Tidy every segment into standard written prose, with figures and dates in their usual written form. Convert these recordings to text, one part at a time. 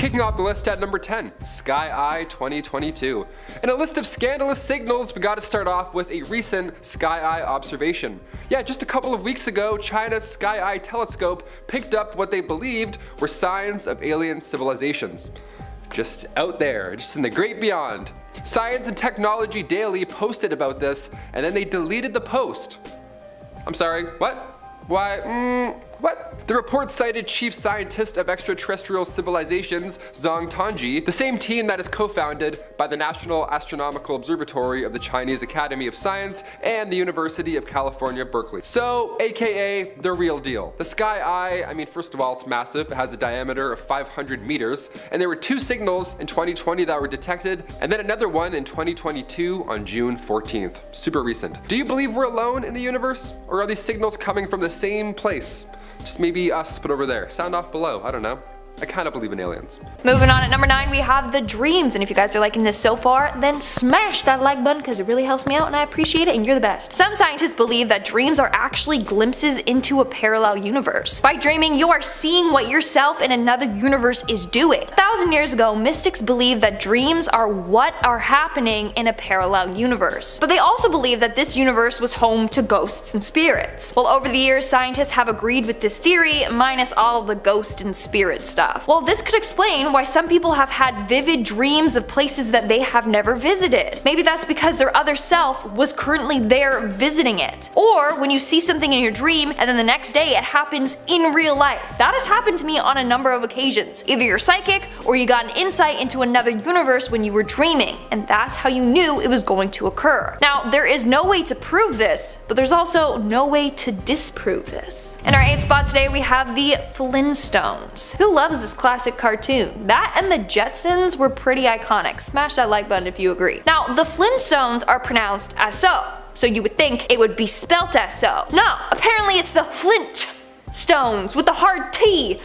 Kicking off the list at number 10, Sky Eye 2022. In a list of scandalous signals, we gotta start off with a recent Sky Eye observation. Yeah, just a couple of weeks ago, China's Sky Eye telescope picked up what they believed were signs of alien civilizations. Just out there, just in the great beyond. Science and Technology Daily posted about this, and then they deleted the post. I'm sorry, what? Why, what? The report cited Chief Scientist of Extraterrestrial Civilizations, Zhang Tongji, the same team that is co-founded by the National Astronomical Observatory of the Chinese Academy of Science and the University of California, Berkeley. So, aka the real deal. The Sky Eye, I mean, first of all, it's massive. It has a diameter of 500 meters, and there were 2 signals in 2020 that were detected, and then another one in 2022 on June 14th. Super recent. Do you believe we're alone in the universe? Or are these signals coming from the same place? Just maybe us, but over there. Sound off below, I don't know. I kind of believe in aliens. Moving on at number 9, we have the dreams, and if you guys are liking this so far, then smash that like button because it really helps me out and I appreciate it and you're the best. Some scientists believe that dreams are actually glimpses into a parallel universe. By dreaming, you are seeing what yourself in another universe is doing. 1,000 years ago, mystics believed that dreams are what are happening in a parallel universe. But they also believed that this universe was home to ghosts and spirits. Well, over the years, scientists have agreed with this theory, minus all of the ghost and spirit stuff. Well, this could explain why some people have had vivid dreams of places that they have never visited. Maybe that's because their other self was currently there visiting it. Or when you see something in your dream and then the next day it happens in real life. That has happened to me on a number of occasions. Either you're psychic or you got an insight into another universe when you were dreaming, and that's how you knew it was going to occur. Now, there is no way to prove this, but there's also no way to disprove this. In our 8th spot today, we have the Flintstones. Who loves this classic cartoon? That and the Jetsons were pretty iconic. Smash that like button if you agree. Now, the Flintstones are pronounced as so you would think it would be spelt as so. No, apparently it's the Flintstones with the hard T.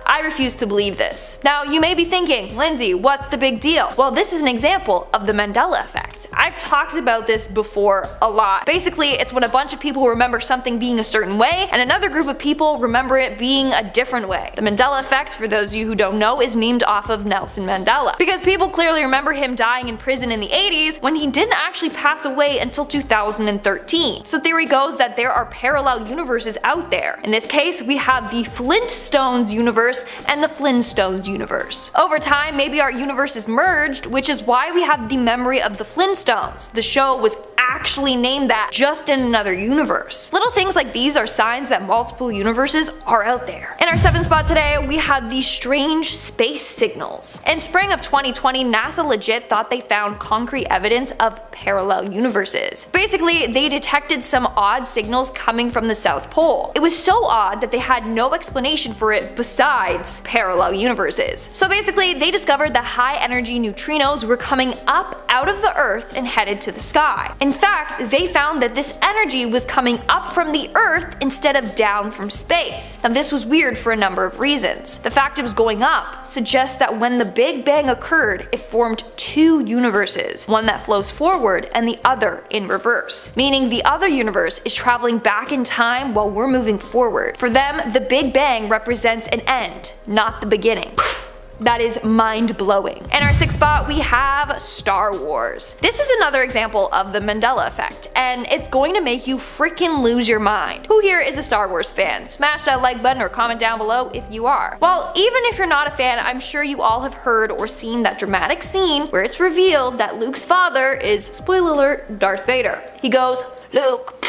I refuse to believe this. Now, you may be thinking, Lindsay, what's the big deal? Well, this is an example of the Mandela effect. I've talked about this before a lot. Basically, it's when a bunch of people remember something being a certain way, and another group of people remember it being a different way. The Mandela effect, for those of you who don't know, is named off of Nelson Mandela, because people clearly remember him dying in prison in the 80s when he didn't actually pass away until 2013. So theory goes that there are parallel universes out there. In this case, we have the Flintstones universe and the Flintstones universe. Over time, maybe our universes merged, which is why we have the memory of the Flintstones. The show was actually named that, just in another universe. Little things like these are signs that multiple universes are out there. In our 7th spot today, we have the strange space signals. In spring of 2020, NASA legit thought they found concrete evidence of parallel universes. Basically, they detected some odd signals coming from the South Pole. It was so odd that they had no explanation for it besides parallel universes. So basically, they discovered that high energy neutrinos were coming up out of the Earth and headed to the sky. In fact, they found that this energy was coming up from the Earth instead of down from space. Now, this was weird for a number of reasons. The fact it was going up suggests that when the Big Bang occurred, it formed 2 universes, one that flows forward and the other in reverse, meaning the other universe is traveling back in time while we're moving forward. For them, the Big Bang represents an end, not the beginning. That is mind-blowing. In our 6th spot, we have Star Wars. This is another example of the Mandela effect, and it's going to make you freaking lose your mind. Who here is a Star Wars fan? Smash that like button or comment down below if you are. Well, even if you're not a fan, I'm sure you all have heard or seen that dramatic scene where it's revealed that Luke's father is, spoiler alert, Darth Vader. He goes, "Luke,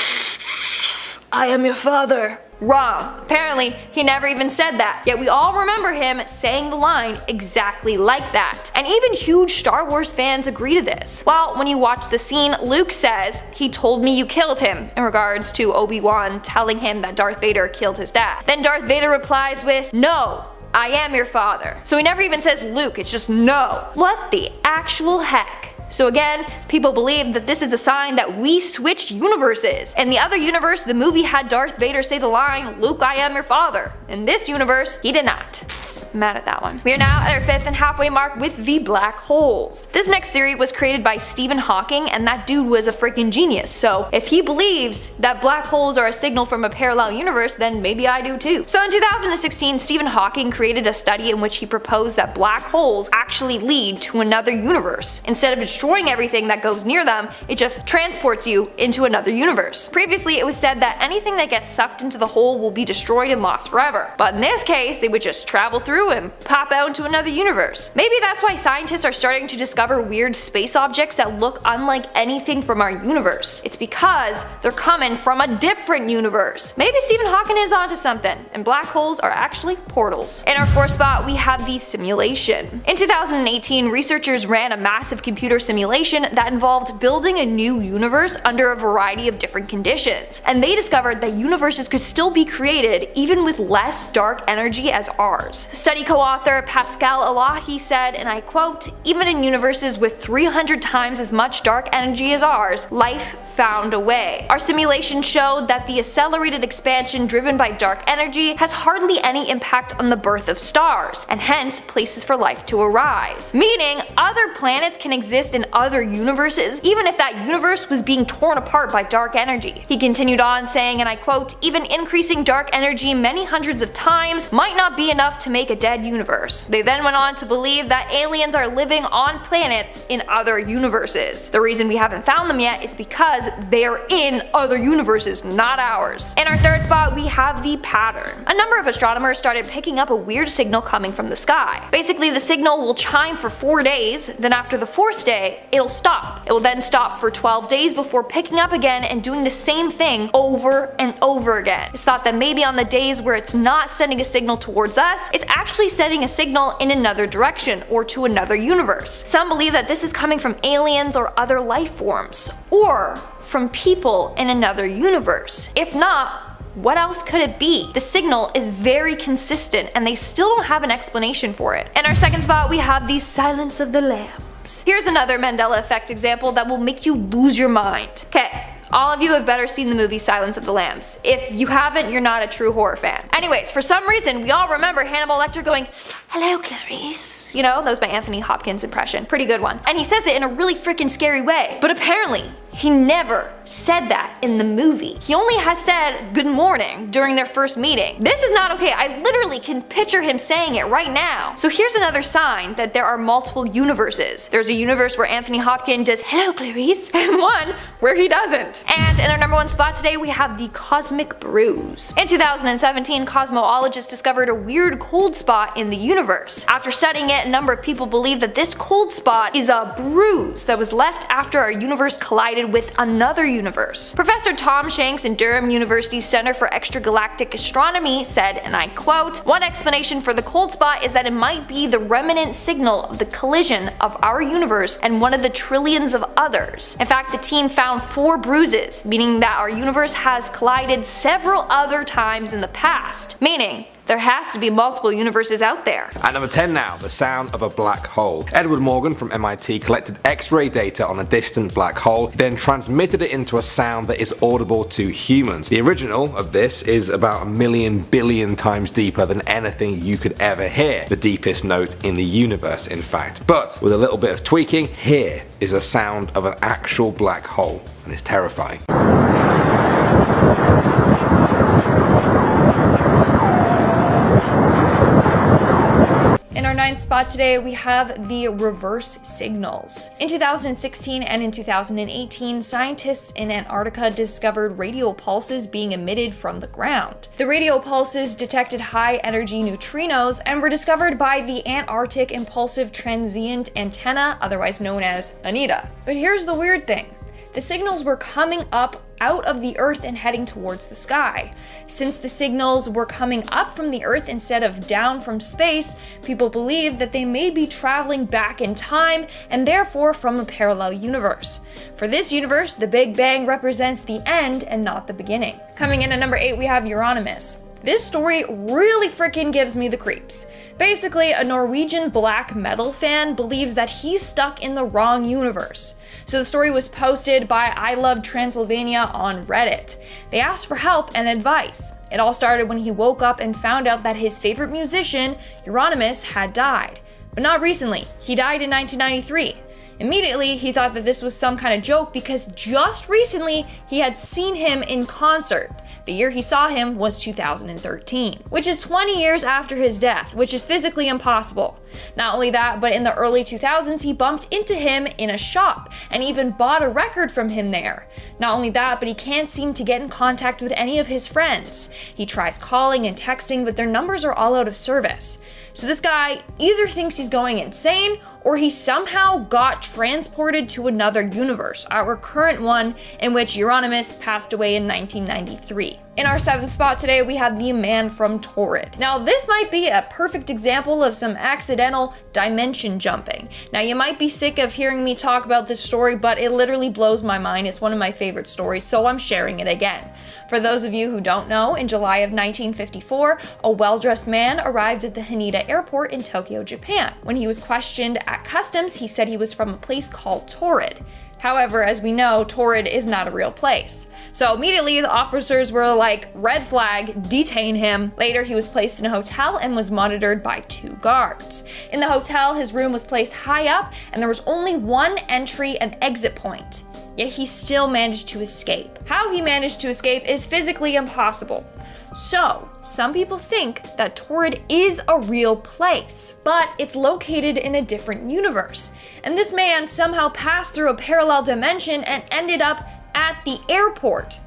I am your father." Wrong. Apparently, he never even said that, yet we all remember him saying the line exactly like that. And even huge Star Wars fans agree to this. Well, when you watch the scene, Luke says, "He told me you killed him," in regards to Obi-Wan telling him that Darth Vader killed his dad. Then Darth Vader replies with, "No, I am your father." So he never even says Luke, it's just no. What the actual heck? So again, people believe that this is a sign that we switched universes. In the other universe, the movie had Darth Vader say the line, "Luke, I am your father." In this universe, he did not. mad at that one. We are now at our 5th and halfway mark with the black holes. This next theory was created by Stephen Hawking, and that dude was a freaking genius. So if he believes that black holes are a signal from a parallel universe, then maybe I do too. So in 2016, Stephen Hawking created a study in which he proposed that black holes actually lead to another universe. Instead of destroying everything that goes near them, it just transports you into another universe. Previously, it was said that anything that gets sucked into the hole will be destroyed and lost forever. But in this case, they would just travel through and pop out into another universe. Maybe that's why scientists are starting to discover weird space objects that look unlike anything from our universe. It's because they're coming from a different universe. Maybe Stephen Hawking is onto something, and black holes are actually portals. In our 4th spot, we have the simulation. In 2018, researchers ran a massive computer simulation that involved building a new universe under a variety of different conditions, and they discovered that universes could still be created even with less dark energy as ours. Study co-author Pascal Elahi said, and I quote, "Even in universes with 300 times as much dark energy as ours, life found a way. Our simulation showed that the accelerated expansion driven by dark energy has hardly any impact on the birth of stars, and hence places for life to arise." Meaning, other planets can exist in other universes, even if that universe was being torn apart by dark energy. He continued on saying, and I quote, "Even increasing dark energy many hundreds of times might not be enough to make a dead universe." They then went on to believe that aliens are living on planets in other universes. The reason we haven't found them yet is because they're in other universes, not ours. In our 3rd spot, we have the pattern. A number of astronomers started picking up a weird signal coming from the sky. Basically, the signal will chime for 4 days, then after the 4th day, it'll stop. It will then stop for 12 days before picking up again and doing the same thing over and over again. It's thought that maybe on the days where it's not sending a signal towards us, it's actually sending a signal in another direction or to another universe. Some believe that this is coming from aliens or other life forms, or from people in another universe. If not, what else could it be? The signal is very consistent and they still don't have an explanation for it. In our 2nd spot, we have the silence of the lambs. Here's another Mandela effect example that will make you lose your mind. Okay. All of you have better seen the movie Silence of the Lambs. If you haven't, you're not a true horror fan. Anyways, for some reason, we all remember Hannibal Lecter going, "Hello, Clarice." You know, that was my Anthony Hopkins impression. Pretty good one. And he says it in a really freaking scary way. But apparently, he never said that in the movie. He only has said good morning during their first meeting. This is not okay. I literally can picture him saying it right now. So here's another sign that there are multiple universes. There's a universe where Anthony Hopkins does "Hello, Clarice," and one where he doesn't. And in our number 1 spot today, we have the cosmic bruise. In 2017, cosmologists discovered a weird cold spot in the universe. After studying it, a number of people believe that this cold spot is a bruise that was left after our universe collided with another universe. Professor Tom Shanks in Durham University's Center for Extragalactic Astronomy said, and I quote, "One explanation for the cold spot is that it might be the remnant signal of the collision of our universe and one of the trillions of others." In fact, the team found 4 bruises, meaning that our universe has collided several other times in the past, meaning there has to be multiple universes out there. At number 10 now, the sound of a black hole. Edward Morgan from MIT collected X-ray data on a distant black hole, then transmitted it into a sound that is audible to humans. The original of this is about 1,000,000 billion times deeper than anything you could ever hear. The deepest note in the universe, in fact. But with a little bit of tweaking, here is a sound of an actual black hole, and it's terrifying. In our 9th spot today, we have the reverse signals. In 2016 and in 2018, scientists in Antarctica discovered radio pulses being emitted from the ground. The radio pulses detected high energy neutrinos and were discovered by the Antarctic Impulsive Transient Antenna, otherwise known as ANITA. But here's the weird thing. The signals were coming up out of the Earth and heading towards the sky. Since the signals were coming up from the Earth instead of down from space, people believe that they may be traveling back in time and therefore from a parallel universe. For this universe, the Big Bang represents the end and not the beginning. Coming in at number 8, we have EURONYMOUS. This story really freaking gives me the creeps. Basically, a Norwegian black metal fan believes that he's stuck in the wrong universe. So the story was posted by I Love Transylvania on Reddit. They asked for help and advice. It all started when he woke up and found out that his favorite musician, EURONYMOUS, had died. But not recently. He died in 1993. Immediately, he thought that this was some kind of joke because just recently he had seen him in concert. The year he saw him was 2013, which is 20 years after his death, which is physically impossible. Not only that, but in the early 2000s, he bumped into him in a shop and even bought a record from him there. Not only that, but he can't seem to get in contact with any of his friends. He tries calling and texting, but their numbers are all out of service. So this guy either thinks he's going insane or he somehow got transported to another universe, our current one in which EURONYMOUS passed away in 1993. In our 7th spot today, we have the man from TAURED. Now, this might be a perfect example of some accidental dimension jumping. Now, you might be sick of hearing me talk about this story, but it literally blows my mind. It's one of my favorite stories, so I'm sharing it again. For those of you who don't know, in July of 1954, a well-dressed man arrived at the Haneda airport in Tokyo, Japan. When he was questioned at customs, he said he was from a place called TAURED. However, as we know, TAURED is not a real place. So immediately the officers were like, red flag, detain him. Later, he was placed in a hotel and was monitored by 2 guards. In the hotel, his room was placed high up and there was only one entry and exit point. Yet he still managed to escape. How he managed to escape is physically impossible. So, some people think that TAURED is a real place, but it's located in a different universe. And this man somehow passed through a parallel dimension and ended up at the airport.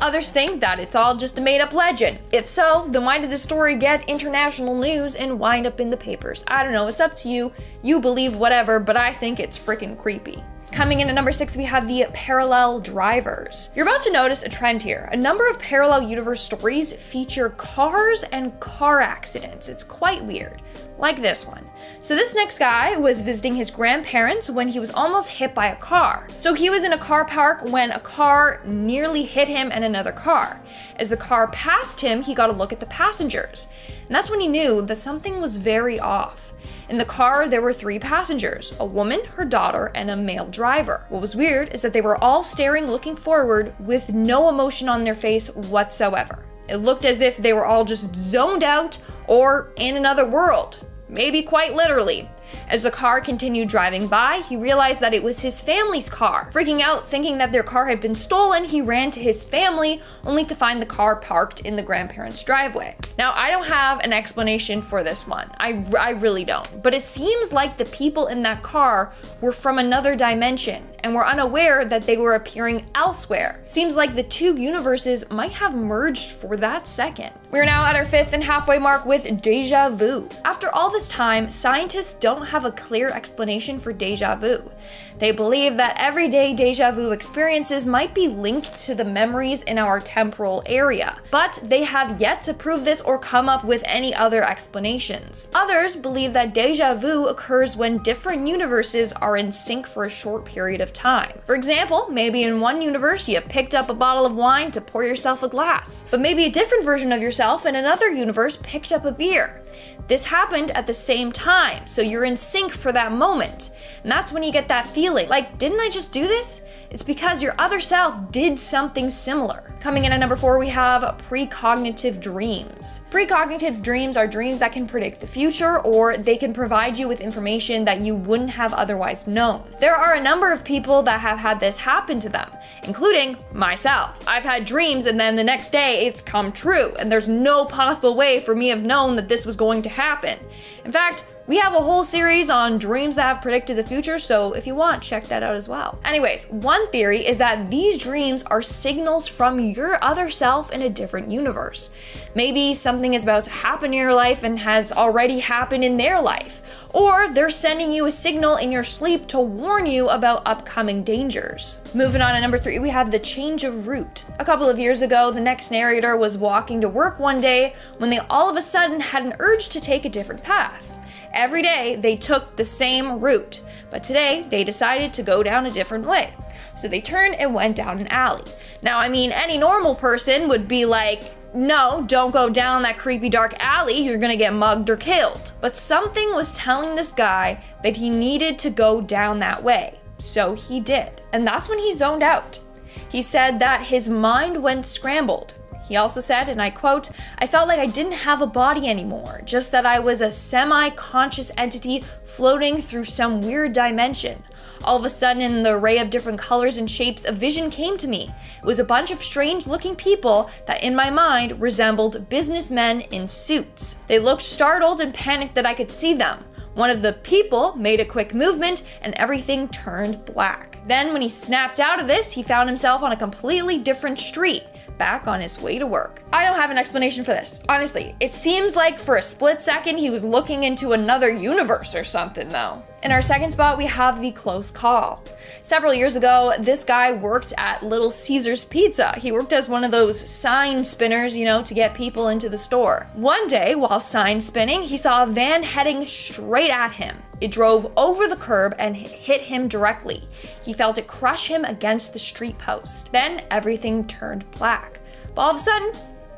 Others think that it's all just a made-up legend. If so, then why did this story get international news and wind up in the papers? I don't know, it's up to you. You believe whatever, but I think it's freaking creepy. Coming in at number 6, we have the parallel drivers. You're about to notice a trend here. A number of parallel universe stories feature cars and car accidents. It's quite weird, like this one. So this next guy was visiting his grandparents when he was almost hit by a car. So he was in a car park when a car nearly hit him and another car. As the car passed him, he got a look at the passengers. And that's when he knew that something was very off. In the car, there were 3 passengers, a woman, her daughter, and a male driver. What was weird is that they were all staring, looking forward, with no emotion on their face whatsoever. It looked as if they were all just zoned out or in another world, maybe quite literally. As the car continued driving by, he realized that it was his family's car. Freaking out, thinking that their car had been stolen, he ran to his family, only to find the car parked in the grandparents' driveway. Now, I don't have an explanation for this one. I really don't. But it seems like the people in that car were from another dimension and were unaware that they were appearing elsewhere. Seems like the 2 universes might have merged for that second. We're now at our 5th and halfway mark with deja vu. After all this time, scientists don't have a clear explanation for deja vu. They believe that everyday deja vu experiences might be linked to the memories in our temporal area, but they have yet to prove this or come up with any other explanations. Others believe that deja vu occurs when different universes are in sync for a short period of time. For example, maybe in one universe you picked up a bottle of wine to pour yourself a glass, but maybe a different version of yourself in another universe picked up a beer. This happened at the same time, so you're in sync for that moment. And that's when you get that feeling, like, didn't I just do this? It's because your other self did something similar. Coming in at number 4, we have precognitive dreams. Precognitive dreams are dreams that can predict the future, or they can provide you with information that you wouldn't have otherwise known. There are a number of people that have had this happen to them, including myself. I've had dreams and then the next day it's come true, and there's no possible way for me to have known that this was going to happen. In fact, we have a whole series on dreams that have predicted the future, so if you want, check that out as well. Anyways, one theory is that these dreams are signals from your other self in a different universe. Maybe something is about to happen in your life and has already happened in their life. Or they're sending you a signal in your sleep to warn you about upcoming dangers. Moving on to number 3, we have the change of route. A couple of years ago, the next narrator was walking to work one day when they all of a sudden had an urge to take a different path. Every day they took the same route, but today they decided to go down a different way. So they turned and went down an alley. Now, I mean, any normal person would be like, no, don't go down that creepy dark alley, you're gonna get mugged or killed. But something was telling this guy that he needed to go down that way. So he did. And that's when he zoned out. He said that his mind went scrambled. He also said, and I quote, "I felt like I didn't have a body anymore, just that I was a semi-conscious entity floating through some weird dimension. All of a sudden, in the array of different colors and shapes, a vision came to me. It was a bunch of strange-looking people that in my mind resembled businessmen in suits. They looked startled and panicked that I could see them. One of the people made a quick movement and everything turned black. Then when he snapped out of this, he found himself on a completely different street, back on his way to work." I don't have an explanation for this. Honestly, it seems like for a split second he was looking into another universe or something though. In our second spot, we have the close call. Several years ago, this guy worked at Little Caesars Pizza. He worked as one of those sign spinners, you know, to get people into the store. One day, while sign spinning, he saw a van heading straight at him. It drove over the curb and hit him directly. He felt it crush him against the street post. Then everything turned black. But all of a sudden,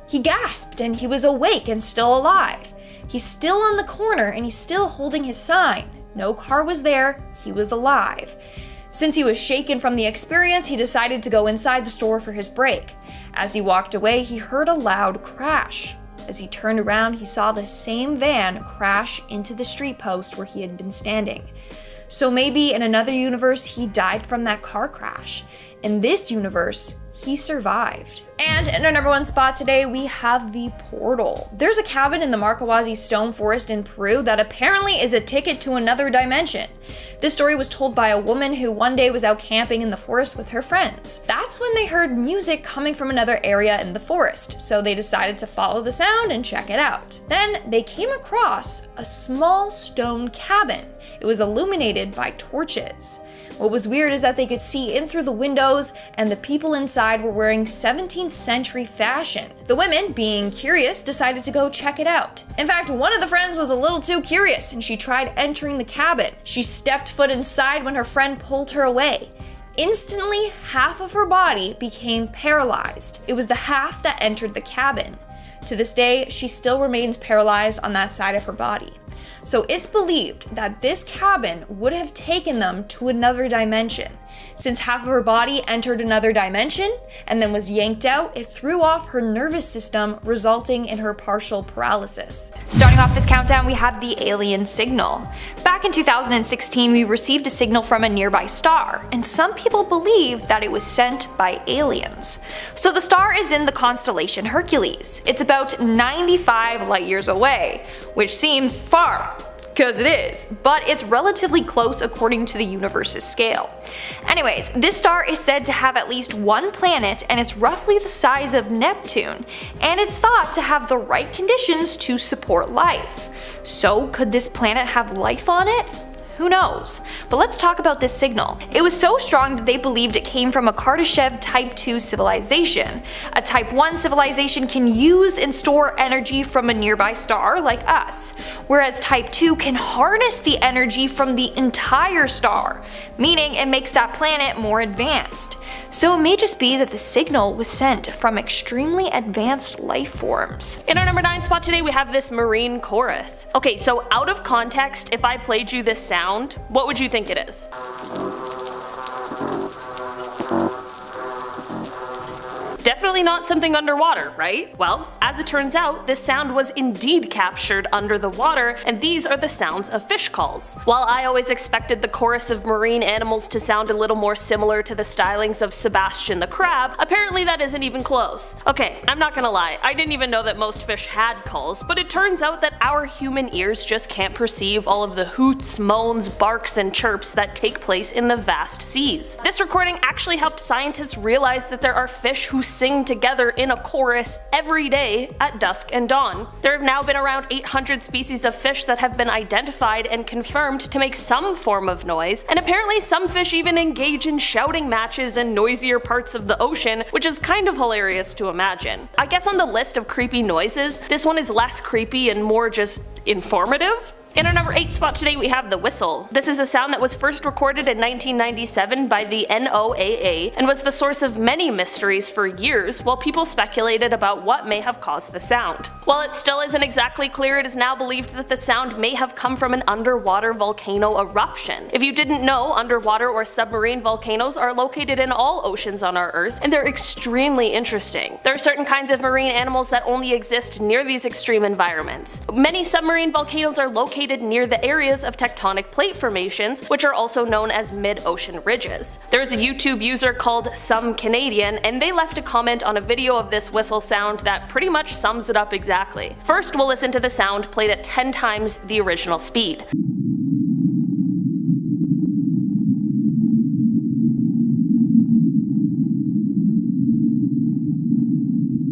he gasped and he was awake and still alive. He's still on the corner and he's still holding his sign. No car was there, he was alive. Since he was shaken from the experience, he decided to go inside the store for his break. As he walked away, he heard a loud crash. As he turned around, he saw the same van crash into the street post where he had been standing. So maybe in another universe, he died from that car crash. In this universe, he survived. And in our number one spot today, we have the portal. There's a cabin in the Markawazi Stone Forest in Peru that apparently is a ticket to another dimension. This story was told by a woman who one day was out camping in the forest with her friends. That's when they heard music coming from another area in the forest, so they decided to follow the sound and check it out. Then they came across a small stone cabin. It was illuminated by torches. What was weird is that they could see in through the windows and the people inside were wearing 17th century fashion. The women, being curious, decided to go check it out. In fact, one of the friends was a little too curious and she tried entering the cabin. She stepped foot inside when her friend pulled her away. Instantly, half of her body became paralyzed. It was the half that entered the cabin. To this day, she still remains paralyzed on that side of her body. So it's believed that this cabin would have taken them to another dimension. Since half of her body entered another dimension and then was yanked out, it threw off her nervous system, resulting in her partial paralysis. Starting off this countdown, we have the alien signal. Back in 2016, we received a signal from a nearby star, and some people believe that it was sent by aliens. So the star is in the constellation Hercules. It's about 95 light years away, which seems far, because it is, but it's relatively close according to the universe's scale. Anyways, this star is said to have at least one planet and it's roughly the size of Neptune, and it's thought to have the right conditions to support life. So could this planet have life on it? Who knows? But let's talk about this signal. It was so strong that they believed it came from a Kardashev Type 2 civilization. A Type 1 civilization can use and store energy from a nearby star like us, whereas Type 2 can harness the energy from the entire star, meaning it makes that planet more advanced. So it may just be that the signal was sent from extremely advanced life forms. In our number 9 spot today, we have this marine chorus. Okay, so out of context, if I played you this sound, what would you think it is? Definitely not something underwater, right? Well, as it turns out, this sound was indeed captured under the water, and these are the sounds of fish calls. While I always expected the chorus of marine animals to sound a little more similar to the stylings of Sebastian the Crab, apparently that isn't even close. Okay, I'm not gonna lie, I didn't even know that most fish had calls, but it turns out that our human ears just can't perceive all of the hoots, moans, barks, and chirps that take place in the vast seas. This recording actually helped scientists realize that there are fish who sing together in a chorus every day at dusk and dawn. There have now been around 800 species of fish that have been identified and confirmed to make some form of noise, and apparently some fish even engage in shouting matches in noisier parts of the ocean, which is kind of hilarious to imagine. I guess on the list of creepy noises, this one is less creepy and more just informative. In our number 8 spot today we have the whistle. This is a sound that was first recorded in 1997 by the NOAA and was the source of many mysteries for years while people speculated about what may have caused the sound. While it still isn't exactly clear, it is now believed that the sound may have come from an underwater volcano eruption. If you didn't know, underwater or submarine volcanoes are located in all oceans on our Earth, and they're extremely interesting. There are certain kinds of marine animals that only exist near these extreme environments. Many submarine volcanoes are located near the areas of tectonic plate formations, which are also known as mid-ocean ridges. There's a YouTube user called Some Canadian, and they left a comment on a video of this whistle sound that pretty much sums it up exactly. First, we'll listen to the sound played at 10 times the original speed.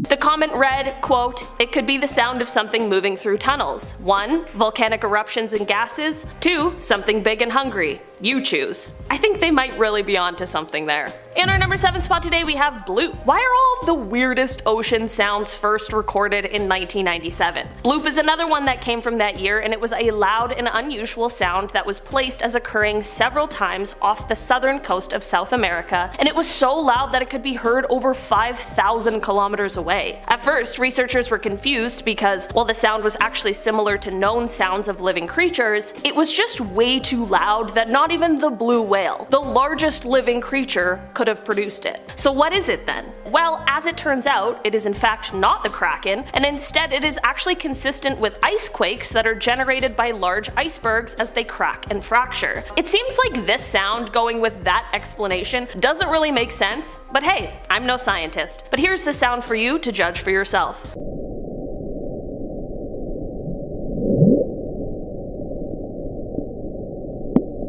The comment read, quote, "It could be the sound of something moving through tunnels. 1. Volcanic eruptions and gases. 2. Something big and hungry. You choose." I think they might really be onto something there. In our number 7 spot today we have BLOOP. Why are all of the weirdest ocean sounds first recorded in 1997? BLOOP is another one that came from that year, and it was a loud and unusual sound that was placed as occurring several times off the southern coast of South America, and it was so loud that it could be heard over 5,000 kilometers away. At first, researchers were confused because, while the sound was actually similar to known sounds of living creatures, it was just way too loud that not even the blue whale, the largest living creature, could have produced it. So what is it then? Well, as it turns out, it is in fact not the Kraken, and instead it is actually consistent with ice quakes that are generated by large icebergs as they crack and fracture. It seems like this sound, going with that explanation, doesn't really make sense, but hey, I'm no scientist. But here's the sound for you to judge for yourself.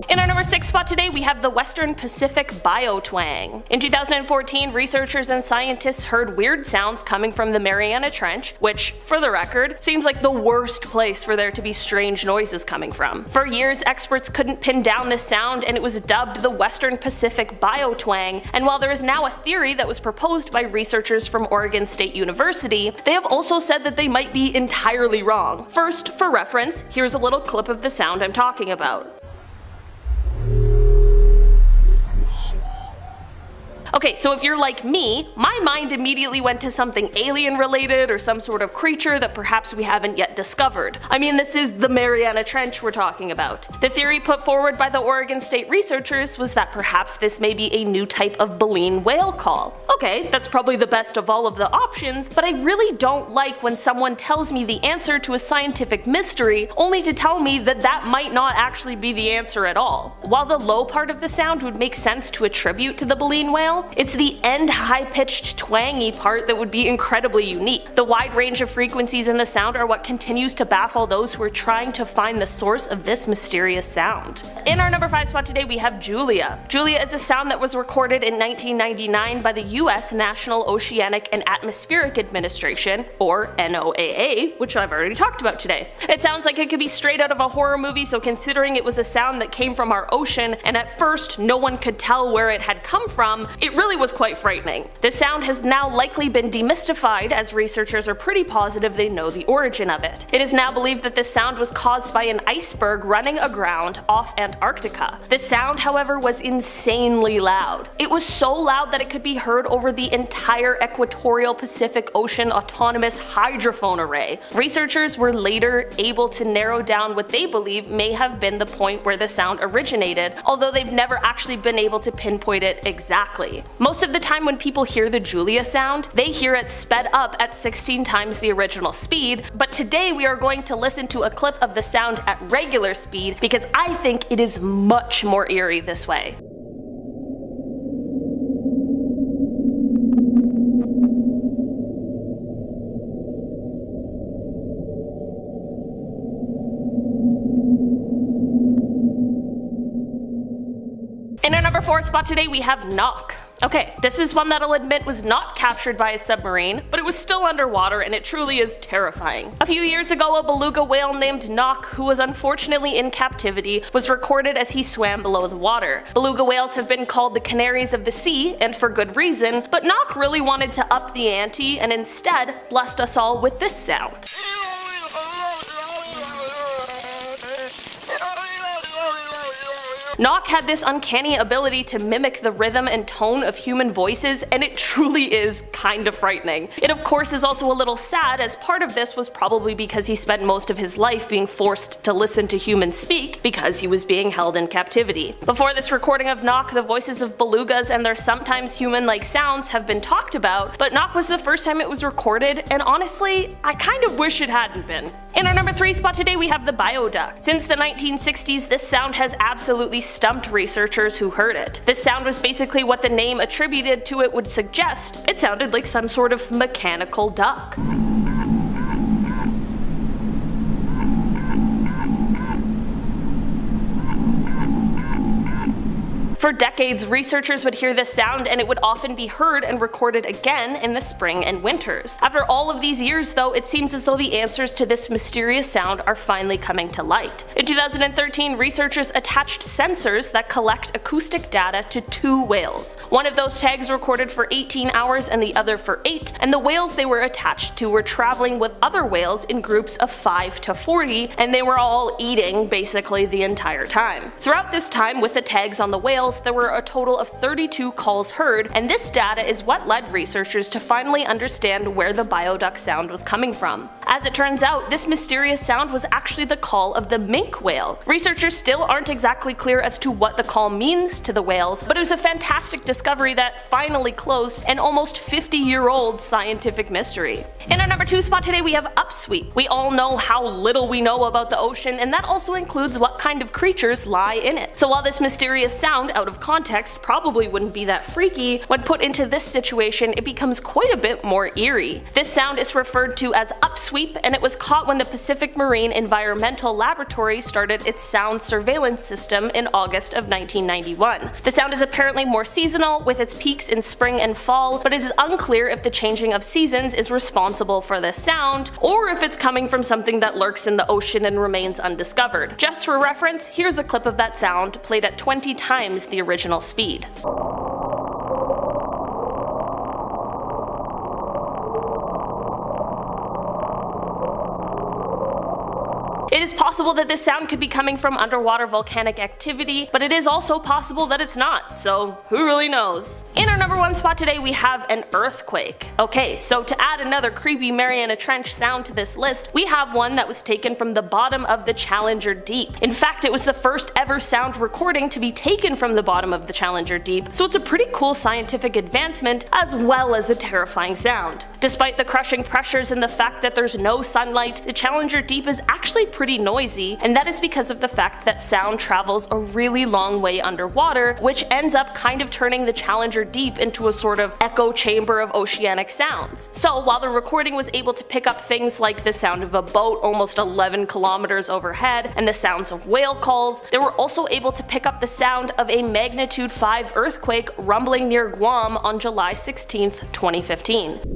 In our number 6 spot today we have the Western Pacific BIOTWANG. In 2014, researchers and scientists heard weird sounds coming from the Mariana Trench, which, for the record, seems like the worst place for there to be strange noises coming from. For years, experts couldn't pin down this sound, and it was dubbed the Western Pacific BIOTWANG, and while there is now a theory that was proposed by researchers from Oregon State University, they have also said that they might be entirely wrong. First, for reference, here's a little clip of the sound I'm talking about. Okay, so if you're like me, my mind immediately went to something alien related or some sort of creature that perhaps we haven't yet discovered. I mean, this is the Mariana Trench we're talking about. The theory put forward by the Oregon State researchers was that perhaps this may be a new type of baleen whale call. Okay, that's probably the best of all of the options, but I really don't like when someone tells me the answer to a scientific mystery only to tell me that that might not actually be the answer at all. While the low part of the sound would make sense to attribute to the baleen whale, it's the end high-pitched twangy part that would be incredibly unique. The wide range of frequencies in the sound are what continues to baffle those who are trying to find the source of this mysterious sound. In our number 5 spot today we have Julia. Julia is a sound that was recorded in 1999 by the US National Oceanic and Atmospheric Administration, or NOAA, which I've already talked about today. It sounds like it could be straight out of a horror movie, so considering it was a sound that came from our ocean and at first no one could tell where it had come from, it really was quite frightening. The sound has now likely been demystified, as researchers are pretty positive they know the origin of it. It is now believed that this sound was caused by an iceberg running aground off Antarctica. The sound, however, was insanely loud. It was so loud that it could be heard over the entire equatorial Pacific Ocean autonomous hydrophone array. Researchers were later able to narrow down what they believe may have been the point where the sound originated, although they've never actually been able to pinpoint it exactly. Most of the time when people hear the Julia sound, they hear it sped up at 16 times the original speed, but today we are going to listen to a clip of the sound at regular speed because I think it is much more eerie this way. In our number 4 spot today we have knock. Okay, this is one that I'll admit was not captured by a submarine, but it was still underwater and it truly is terrifying. A few years ago, a beluga whale named Knock, who was unfortunately in captivity, was recorded as he swam below the water. Beluga whales have been called the canaries of the sea, and for good reason, but Knock really wanted to up the ante and instead blessed us all with this sound. Nock had this uncanny ability to mimic the rhythm and tone of human voices, and it truly is kind of frightening. It of course is also a little sad, as part of this was probably because he spent most of his life being forced to listen to humans speak because he was being held in captivity. Before this recording of Nock, the voices of belugas and their sometimes human-like sounds have been talked about, but Nock was the first time it was recorded, and honestly, I kind of wish it hadn't been. In our number 3 spot today we have the bioduct. Since the 1960s, this sound has absolutely stumped researchers who heard it. This sound was basically what the name attributed to it would suggest. It sounded like some sort of mechanical duck. For decades, researchers would hear this sound and it would often be heard and recorded again in the spring and winters. After all of these years though, it seems as though the answers to this mysterious sound are finally coming to light. In 2013, researchers attached sensors that collect acoustic data to 2 whales. One of those tags recorded for 18 hours and the other for 8, and the whales they were attached to were traveling with other whales in groups of 5 to 40, and they were all eating basically the entire time. Throughout this time, with the tags on the whales, there were a total of 32 calls heard, and this data is what led researchers to finally understand where the bioduct sound was coming from. As it turns out, this mysterious sound was actually the call of the minke whale. Researchers still aren't exactly clear as to what the call means to the whales, but it was a fantastic discovery that finally closed an almost 50-year-old scientific mystery. In our number 2 spot today we have UPSWEEP. We all know how little we know about the ocean, and that also includes what kind of creatures lie in it. So while this mysterious sound out of context probably wouldn't be that freaky, when put into this situation it becomes quite a bit more eerie. This sound is referred to as UPSWEEP, and it was caught when the Pacific Marine Environmental Laboratory started its sound surveillance system in August of 1991. The sound is apparently more seasonal, with its peaks in spring and fall, but it is unclear if the changing of seasons is responsible for this sound, or if it's coming from something that lurks in the ocean and remains undiscovered. Just for reference, here's a clip of that sound played at 20 times the original speed. It is possible that this sound could be coming from underwater volcanic activity, but it is also possible that it's not, so who really knows? In our number 1 spot today we have an earthquake. Okay, so to add another creepy Mariana Trench sound to this list, we have one that was taken from the bottom of the Challenger Deep. In fact, it was the first ever sound recording to be taken from the bottom of the Challenger Deep, so it's a pretty cool scientific advancement as well as a terrifying sound. Despite the crushing pressures and the fact that there's no sunlight, the Challenger Deep is actually pretty noisy, and that is because of the fact that sound travels a really long way underwater, which ends up kind of turning the Challenger Deep into a sort of echo chamber of oceanic sounds. So while the recording was able to pick up things like the sound of a boat almost 11 kilometers overhead and the sounds of whale calls, they were also able to pick up the sound of a magnitude 5 earthquake rumbling near Guam on July 16th, 2015.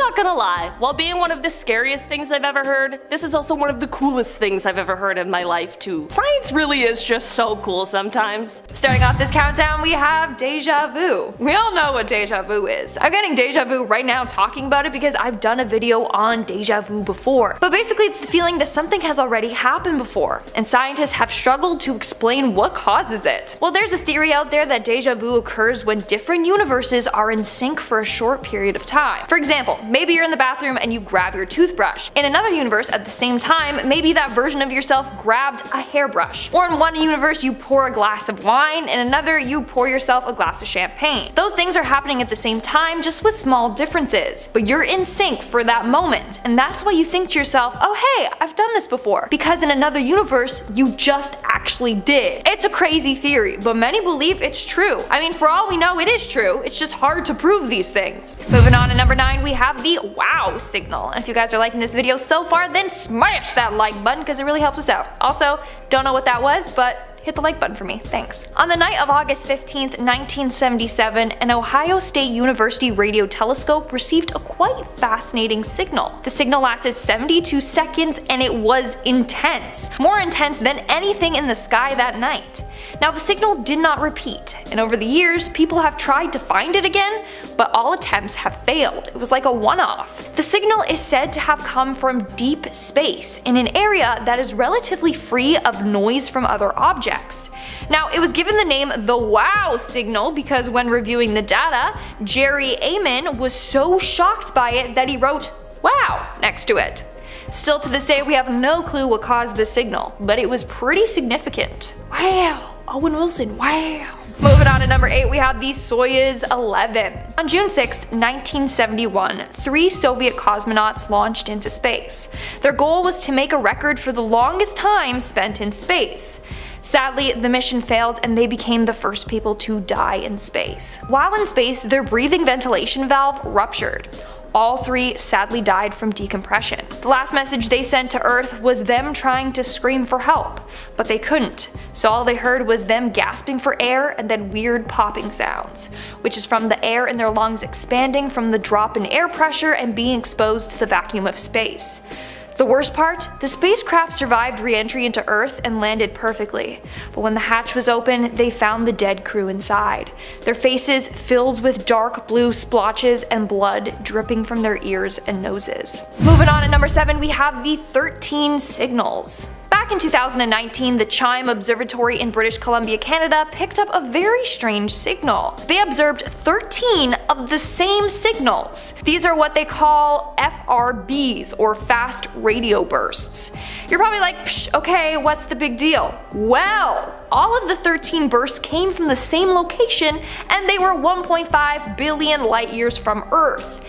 Not gonna lie, while being one of the scariest things I've ever heard, this is also one of the coolest things I've ever heard in my life too. Science really is just so cool sometimes. Starting off this countdown we have deja vu. We all know what deja vu is. I'm getting deja vu right now talking about it because I've done a video on deja vu before. But basically it's the feeling that something has already happened before, and scientists have struggled to explain what causes it. Well, there's a theory out there that deja vu occurs when different universes are in sync for a short period of time. For example, maybe you're in the bathroom and you grab your toothbrush. In another universe at the same time, maybe that version of yourself grabbed a hairbrush. Or in one universe you pour a glass of wine, in another you pour yourself a glass of champagne. Those things are happening at the same time, just with small differences. But you're in sync for that moment, and that's why you think to yourself, oh hey, I've done this before. Because in another universe, you just actually did. It's a crazy theory, but many believe it's true. I mean, for all we know, it is true. It's just hard to prove these things. Moving on to number 9, we have the wow signal. And if you guys are liking this video so far, then smash that like button because it really helps us out. Also, don't know what that was, but hit the like button for me, thanks. On the night of August 15th, 1977, an Ohio State University radio telescope received a quite fascinating signal. The signal lasted 72 seconds and it was intense. More intense than anything in the sky that night. Now the signal did not repeat, and over the years people have tried to find it again, but all attempts have failed. It was like a one-off. The signal is said to have come from deep space, in an area that is relatively free of noise from other objects. Now it was given the name the WOW signal because when reviewing the data, Jerry Amen was so shocked by it that he wrote "wow" next to it. Still to this day we have no clue what caused this signal, but it was pretty significant. Wow, Owen Wilson, wow. Moving on to number 8, we have the SOYUZ 11. On June 6, 1971, 3 Soviet cosmonauts launched into space. Their goal was to make a record for the longest time spent in space. Sadly, the mission failed and they became the first people to die in space. While in space, their breathing ventilation valve ruptured. All 3 sadly died from decompression. The last message they sent to Earth was them trying to scream for help, but they couldn't, so all they heard was them gasping for air and then weird popping sounds, which is from the air in their lungs expanding from the drop in air pressure and being exposed to the vacuum of space. The worst part? The spacecraft survived re-entry into Earth and landed perfectly, but when the hatch was open, they found the dead crew inside, their faces filled with dark blue splotches and blood dripping from their ears and noses. Moving on at number 7, we have the 13 signals. Back in 2019, the CHIME Observatory in British Columbia, Canada picked up a very strange signal. They observed 13 of the same signals. These are what they call FRBs, or fast radio bursts. You're probably like, psh, okay, what's the big deal? Well, all of the 13 bursts came from the same location and they were 1.5 billion light years from Earth.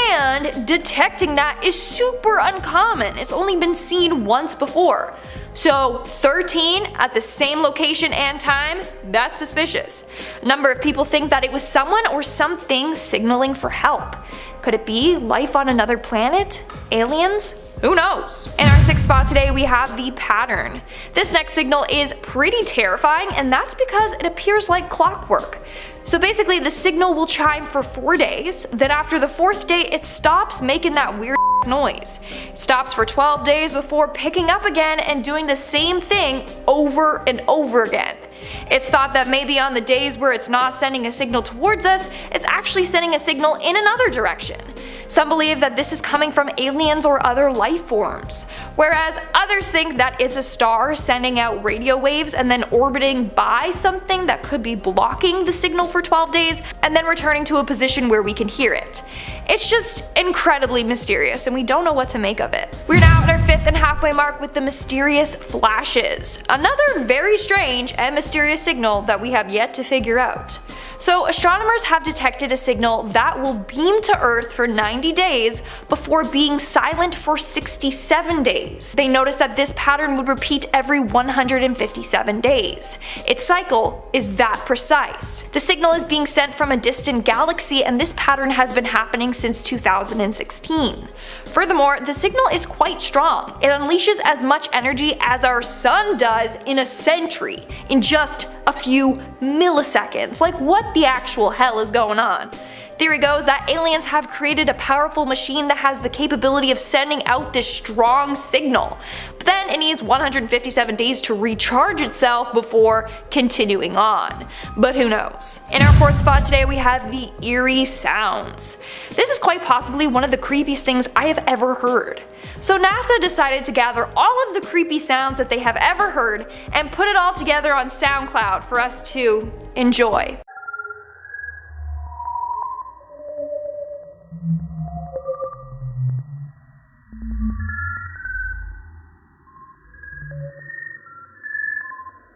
And detecting that is super uncommon. It's only been seen once before. So 13 at the same location and time, that's suspicious. A number of people think that it was someone or something signaling for help. Could it be life on another planet? Aliens? Who knows? In our 6th spot today we have the pattern. This next signal is pretty terrifying, and that's because it appears like clockwork. So basically the signal will chime for 4 days, then after the 4th day it stops making that weird noise. It stops for 12 days before picking up again and doing the same thing over and over again. It's thought that maybe on the days where it's not sending a signal towards us, it's actually sending a signal in another direction. Some believe that this is coming from aliens or other life forms, whereas others think that it's a star sending out radio waves and then orbiting by something that could be blocking the signal for 12 days and then returning to a position where we can hear it. It's just incredibly mysterious and we don't know what to make of it. We're now at our 5th and halfway mark with the mysterious flashes. Another very strange and mysterious signal that we have yet to figure out. So astronomers have detected a signal that will beam to Earth for 90 days before being silent for 67 days. They noticed that this pattern would repeat every 157 days. Its cycle is that precise. The signal is being sent from a distant galaxy and this pattern has been happening since 2016. Furthermore, the signal is quite strong. It unleashes as much energy as our sun does in a century in just a few milliseconds. Like, what the actual hell is going on? Theory goes that aliens have created a powerful machine that has the capability of sending out this strong signal, but then it needs 157 days to recharge itself before continuing on. But who knows? In our 4th spot today we have the eerie sounds. This is quite possibly one of the creepiest things I have ever heard. So NASA decided to gather all of the creepy sounds that they have ever heard and put it all together on SoundCloud for us to enjoy.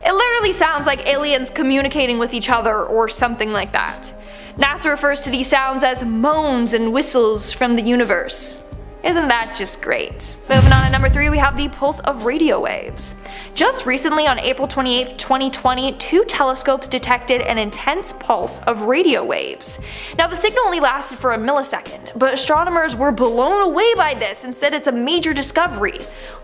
It literally sounds like aliens communicating with each other or something like that. NASA refers to these sounds as moans and whistles from the universe. Isn't that just great? Moving on to number 3, we have the pulse of radio waves. Just recently on April 28, 2020, 2 telescopes detected an intense pulse of radio waves. Now the signal only lasted for a millisecond, but astronomers were blown away by this and said it's a major discovery.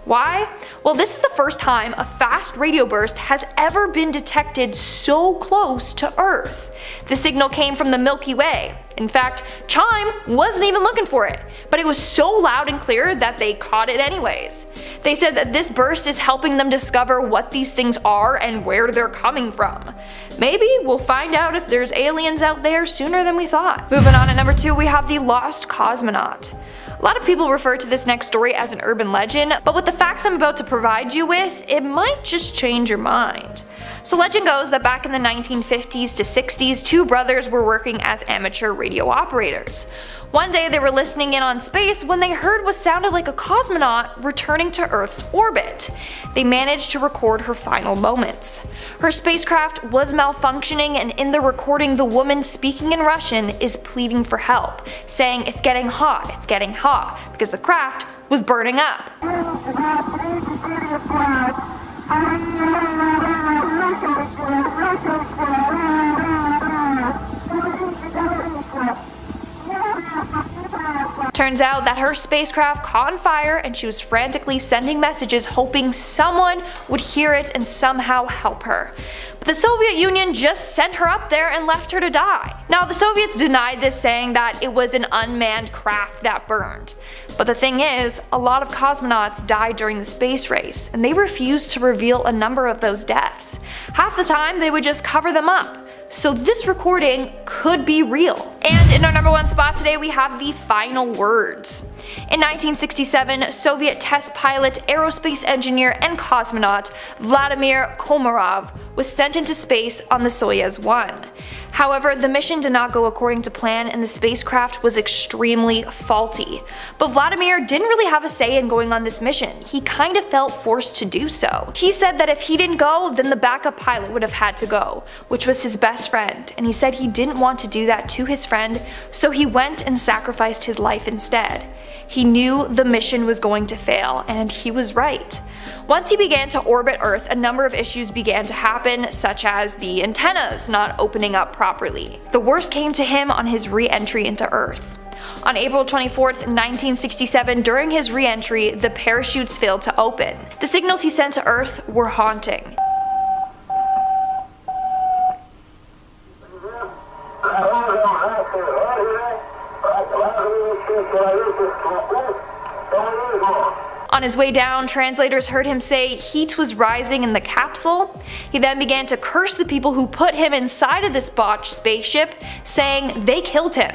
Why? Well, this is the first time a fast radio burst has ever been detected so close to Earth. The signal came from the Milky Way. In fact, Chime wasn't even looking for it, but it was so loud and clear that they caught it anyways. They said that this burst is helping them discover what these things are and where they're coming from. Maybe we'll find out if there's aliens out there sooner than we thought. Moving on, at number 2 we have the lost cosmonaut. A lot of people refer to this next story as an urban legend, but with the facts I'm about to provide you with, it might just change your mind. So legend goes that back in the 1950s to 60s, 2 brothers were working as amateur radio operators. One day they were listening in on space when they heard what sounded like a cosmonaut returning to Earth's orbit. They managed to record her final moments. Her spacecraft was malfunctioning, and in the recording the woman speaking in Russian is pleading for help, saying it's getting hot, because the craft was burning up. Turns out that her spacecraft caught on fire and she was frantically sending messages hoping someone would hear it and somehow help her. But the Soviet Union just sent her up there and left her to die. Now the Soviets denied this, saying that it was an unmanned craft that burned. But the thing is, a lot of cosmonauts died during the space race, and they refused to reveal a number of those deaths. Half the time they would just cover them up. So this recording could be real. And in our number 1 spot today we have the final words. In 1967, Soviet test pilot, aerospace engineer, and cosmonaut Vladimir Komarov was sent into space on the SOYUZ 1. However, the mission did not go according to plan and the spacecraft was extremely faulty. But Vladimir didn't really have a say in going on this mission. He kind of felt forced to do so. He said that if he didn't go, then the backup pilot would have had to go, which was his best friend, and he said he didn't want to do that to his friend, so he went and sacrificed his life instead. He knew the mission was going to fail, and he was right. Once he began to orbit Earth, a number of issues began to happen, such as the antennas not opening up properly. The worst came to him on his re-entry into Earth. On April 24th, 1967, during his re-entry, the parachutes failed to open. The signals he sent to Earth were haunting. On his way down, translators heard him say heat was rising in the capsule. He then began to curse the people who put him inside of this botched spaceship, saying they killed him.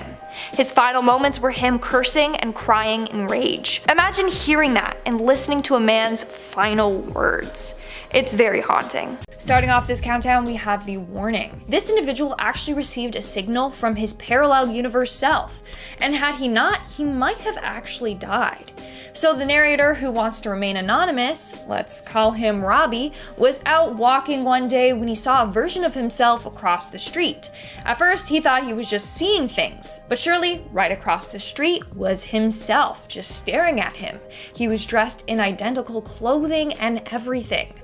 His final moments were him cursing and crying in rage. Imagine hearing that and listening to a man's final words. It's very haunting. Starting off this countdown, we have the warning. This individual actually received a signal from his parallel universe self, and had he not, he might have actually died. So the narrator, who wants to remain anonymous, let's call him Robbie, was out walking one day when he saw a version of himself across the street. At first he thought he was just seeing things, but surely right across the street was himself, just staring at him. He was dressed in identical clothing and everything.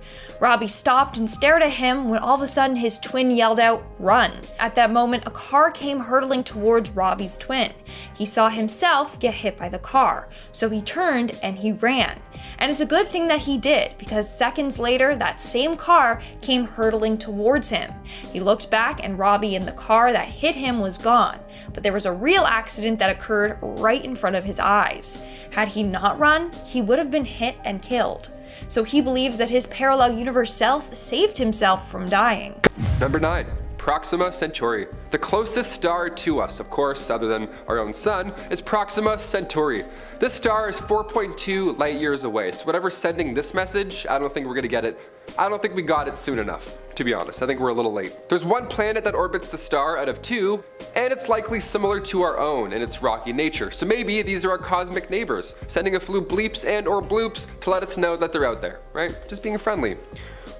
Robbie stopped and stared at him when all of a sudden his twin yelled out, "Run!" At that moment, a car came hurtling towards Robbie's twin. He saw himself get hit by the car, so he turned and he ran. And it's a good thing that he did, because seconds later, that same car came hurtling towards him. He looked back and Robbie in the car that hit him was gone, but there was a real accident that occurred right in front of his eyes. Had he not run, he would have been hit and killed. So he believes that his parallel universe self saved himself from dying. Number 9. Proxima Centauri. The closest star to us, of course, other than our own sun, is Proxima Centauri. This star is 4.2 light years away, so whatever's sending this message, I don't think we're gonna get it. I don't think we got it soon enough, to be honest. I think we're a little late. There's one planet that orbits the star out of 2, and it's likely similar to our own in its rocky nature. So maybe these are our cosmic neighbors, sending a few bleeps and or bloops to let us know that they're out there, right? Just being friendly.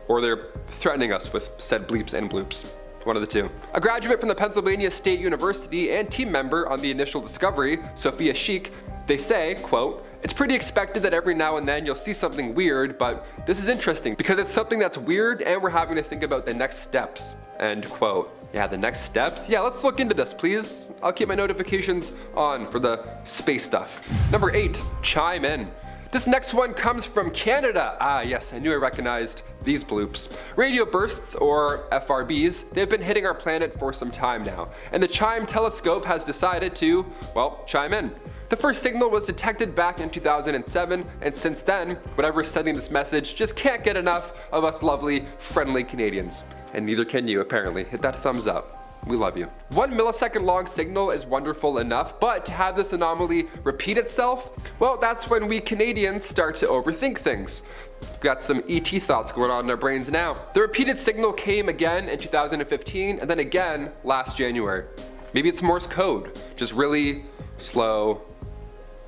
Or they're threatening us with said bleeps and bloops. One of the two. A graduate from the Pennsylvania State University and team member on the initial discovery, Sophia Sheik, they say, quote, "It's pretty expected that every now and then you'll see something weird, but this is interesting because it's something that's weird and we're having to think about the next steps." End quote. Yeah, the next steps? Yeah, let's look into this, please. I'll keep my notifications on for the space stuff. Number 8, chime in. This next one comes from Canada. Ah yes, I knew I recognized these bloops. Radio bursts, or FRBs, they've been hitting our planet for some time now, and the CHIME telescope has decided to, well, chime in. The first signal was detected back in 2007, and since then, whatever's sending this message just can't get enough of us lovely, friendly Canadians. And neither can you, apparently. Hit that thumbs up. We love you. 1 millisecond long signal is wonderful enough, but to have this anomaly repeat itself, well, that's when we Canadians start to overthink things. We've got some ET thoughts going on in our brains now. The repeated signal came again in 2015, and then again last January. Maybe it's Morse code, just really slow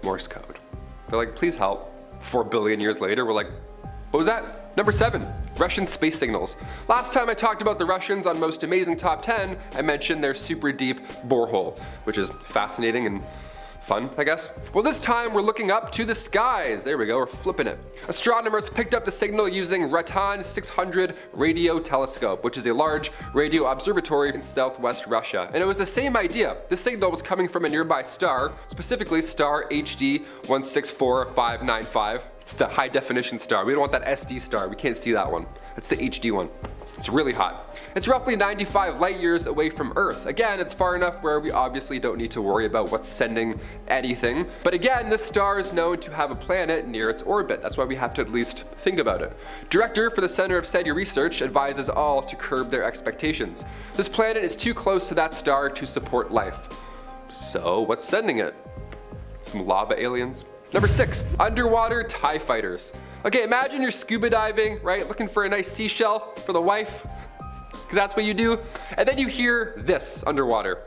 Morse code. They're like, please help. 4 billion years later, we're like, what was that? Number 7, Russian space signals. Last time I talked about the Russians on Most Amazing Top 10, I mentioned their super deep borehole, which is fascinating and fun, I guess. Well, this time we're looking up to the skies. There we go, we're flipping it. Astronomers picked up the signal using Ratan 600 radio telescope, which is a large radio observatory in southwest Russia. And it was the same idea. The signal was coming from a nearby star, specifically star HD 164595. It's the high definition star. We don't want that SD star. We can't see that one. It's the HD one. It's really hot. It's roughly 95 light years away from Earth. Again, it's far enough where we obviously don't need to worry about what's sending anything. But again, this star is known to have a planet near its orbit. That's why we have to at least think about it. Director for the Center of SETI Research advises all to curb their expectations. This planet is too close to that star to support life. So what's sending it? Some lava aliens? Number 6, underwater TIE fighters. Okay, imagine you're scuba diving, right? Looking for a nice seashell for the wife, because that's what you do. And then you hear this underwater.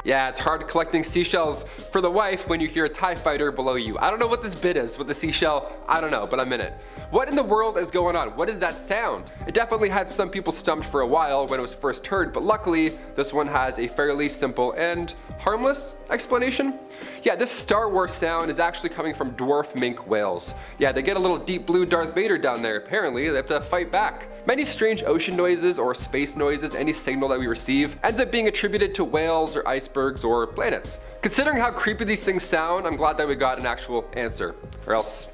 Yeah, it's hard collecting seashells for the wife when you hear a TIE fighter below you. I don't know what this bit is with the seashell, I don't know, but I'm in it. What in the world is going on? What is that sound? It definitely had some people stumped for a while when it was first heard, but luckily this one has a fairly simple and harmless explanation. Yeah, this Star Wars sound is actually coming from dwarf minke whales. Yeah, they get a little deep blue Darth Vader down there. Apparently, they have to fight back. Many strange ocean noises or space noises, any signal that we receive, ends up being attributed to whales or icebergs or planets. Considering how creepy these things sound, I'm glad that we got an actual answer. Or else,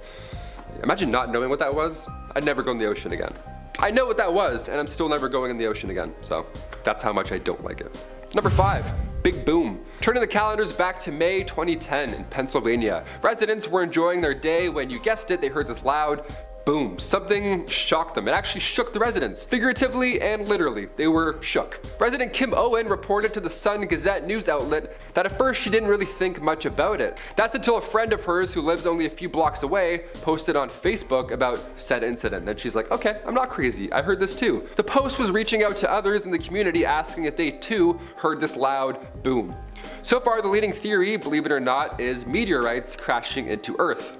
imagine not knowing what that was. I'd never go in the ocean again. I know what that was, and I'm still never going in the ocean again. So that's how much I don't like it. Number 5, big boom. Turning the calendars back to May 2010 in Pennsylvania. Residents were enjoying their day when, you guessed it, they heard this loud boom. Something shocked them. It actually shook the residents. Figuratively and literally, they were shook. Resident Kim Owen reported to the Sun Gazette news outlet that at first she didn't really think much about it. That's until a friend of hers who lives only a few blocks away posted on Facebook about said incident. And she's like, okay, I'm not crazy. I heard this too. The post was reaching out to others in the community asking if they too heard this loud boom. So far, the leading theory, believe it or not, is meteorites crashing into Earth.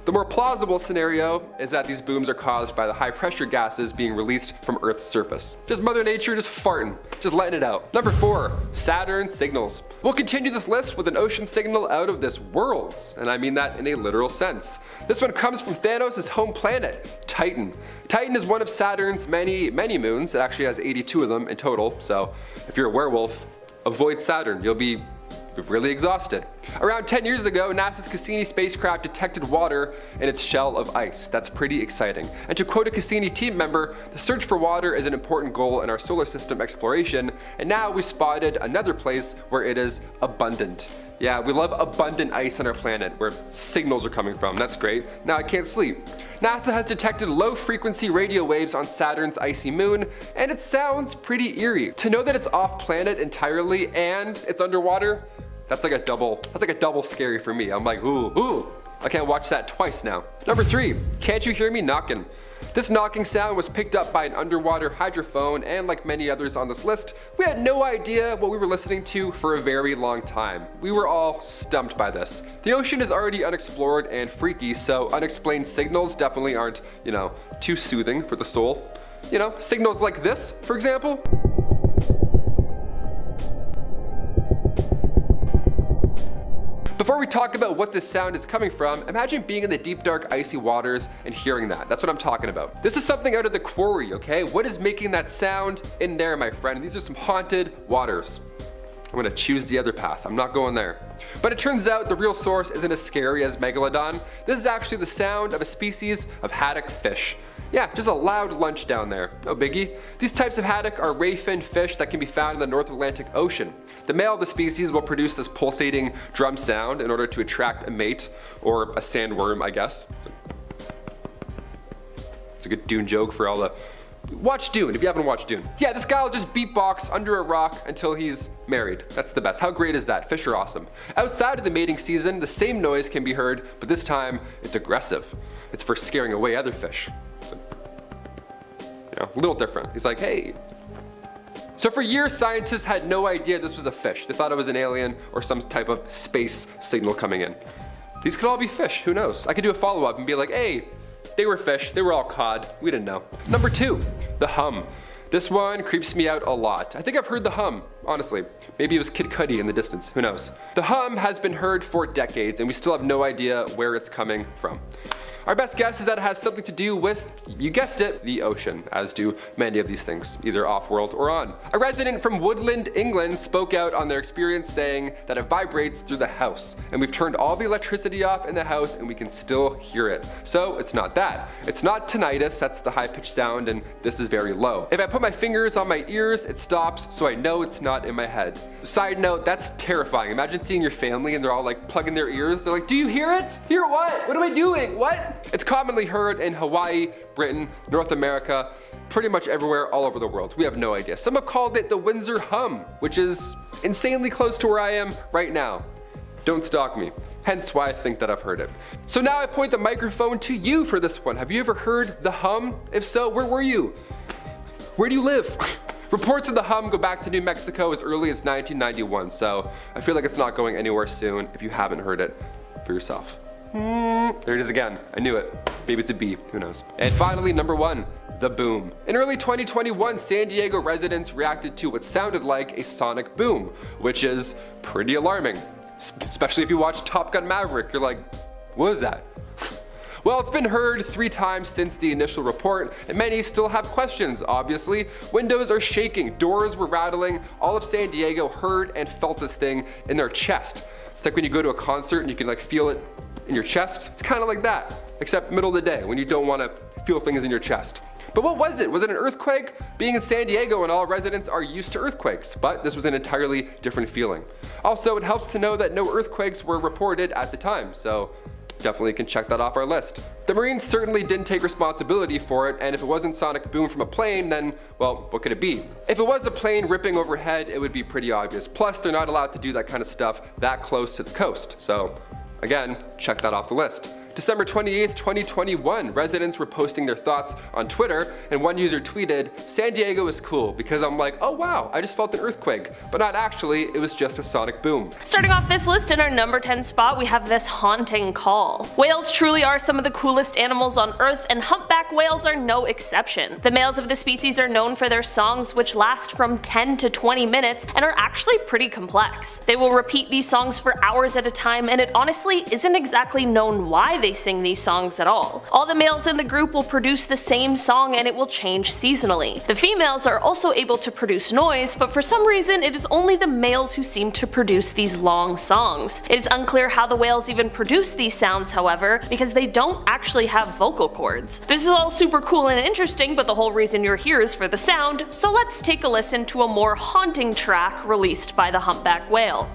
The more plausible scenario is that these booms are caused by the high pressure gases being released from Earth's surface. Just Mother Nature just farting, just letting it out. Number 4, Saturn signals. We'll continue this list with an ocean signal out of this world, and I mean that in a literal sense. This one comes from Thanos' home planet, Titan. Titan is one of Saturn's many moons. It actually has 82 of them in total, so if you're a werewolf, avoid Saturn. You'll be really exhausted. Around 10 years ago, NASA's Cassini spacecraft detected water in its shell of ice. That's pretty exciting. And to quote a Cassini team member, the search for water is an important goal in our solar system exploration, and now we've spotted another place where it is abundant. Yeah, we love abundant ice on our planet where signals are coming from. That's great. Now I can't sleep. NASA has detected low frequency radio waves on Saturn's icy moon, and it sounds pretty eerie. To know that it's off planet entirely and it's underwater, that's like a double scary for me. I'm like, ooh, I can't watch that twice now. Number 3, can't you hear me knocking? This knocking sound was picked up by an underwater hydrophone, and like many others on this list, we had no idea what we were listening to for a very long time. We were all stumped by this. The ocean is already unexplored and freaky, so unexplained signals definitely aren't, too soothing for the soul. Signals like this, for example. Before we talk about what this sound is coming from, imagine being in the deep dark icy waters and hearing that. That's what I'm talking about. This is something out of the quarry, okay? What is making that sound in there, my friend? These are some haunted waters. I'm gonna choose the other path. I'm not going there. But it turns out the real source isn't as scary as Megalodon. This is actually the sound of a species of haddock fish. Yeah, just a loud lunch down there. No biggie. These types of haddock are ray-finned fish that can be found in the North Atlantic Ocean. The male of the species will produce this pulsating drum sound in order to attract a mate, or a sandworm, I guess. It's a good Dune joke for all the... Watch Dune if you haven't watched Dune. Yeah, this guy will just beatbox under a rock until he's married. That's the best. How great is that? Fish are awesome. Outside of the mating season, the same noise can be heard, but this time it's aggressive. It's for scaring away other fish. So, you know, a little different. He's like, hey. So for years, scientists had no idea this was a fish. They thought it was an alien or some type of space signal coming in. These could all be fish, who knows? I could do a follow-up and be like, hey, they were fish, they were all cod, we didn't know. Number 2, the hum. This one creeps me out a lot. I think I've heard the hum, honestly. Maybe it was Kid Cudi in the distance, who knows. The hum has been heard for decades and we still have no idea where it's coming from. Our best guess is that it has something to do with, you guessed it, the ocean, as do many of these things, either off-world or on. A resident from Woodland, England spoke out on their experience saying that it vibrates through the house, and we've turned all the electricity off in the house and we can still hear it. So it's not that. It's not tinnitus, that's the high-pitched sound, and this is very low. If I put my fingers on my ears, it stops, so I know it's not in my head. Side note, that's terrifying. Imagine seeing your family and they're all like plugging their ears. They're like, do you hear it? Hear what? What am I doing? What? It's commonly heard in Hawaii, Britain, North America, pretty much everywhere all over the world. We have no idea. Some have called it the Windsor hum, which is insanely close to where I am right now. Don't stalk me. Hence why I think that I've heard it. So now I point the microphone to you for this one. Have you ever heard the hum? If so, where were you? Where do you live? Reports of the hum go back to New Mexico as early as 1991, so I feel like it's not going anywhere soon if you haven't heard it for yourself. There it is again. I knew it. Maybe it's a bee. Who knows? And finally, number 1, the boom. In early 2021, San Diego residents reacted to what sounded like a sonic boom, which is pretty alarming. Especially if you watch Top Gun Maverick. You're like, what is that? Well, it's been heard 3 times since the initial report, and many still have questions, obviously. Windows are shaking, doors were rattling, all of San Diego heard and felt this thing in their chest. It's like when you go to a concert and you can like feel it in your chest. It's kind of like that, except middle of the day when you don't want to feel things in your chest. But what was it? Was it an earthquake? Being in San Diego and all residents are used to earthquakes, but this was an entirely different feeling. Also, it helps to know that no earthquakes were reported at the time, so definitely can check that off our list. The Marines certainly didn't take responsibility for it, and if it wasn't sonic boom from a plane, then, well, what could it be? If it was a plane ripping overhead, it would be pretty obvious. Plus, they're not allowed to do that kind of stuff that close to the coast. So, again, check that off the list. December 28th, 2021, residents were posting their thoughts on Twitter, and one user tweeted, "San Diego is cool," because I'm like, oh wow, I just felt an earthquake. But not actually, it was just a sonic boom. Starting off this list in our number 10 spot, we have this haunting call. Whales truly are some of the coolest animals on Earth, and humpback whales are no exception. The males of the species are known for their songs, which last from 10 to 20 minutes and are actually pretty complex. They will repeat these songs for hours at a time, and it honestly isn't exactly known why they sing these songs at all. All the males in the group will produce the same song and it will change seasonally. The females are also able to produce noise, but for some reason it is only the males who seem to produce these long songs. It is unclear how the whales even produce these sounds, however, because they don't actually have vocal cords. This is all super cool and interesting, but the whole reason you're here is for the sound, so let's take a listen to a more haunting track released by the humpback whale.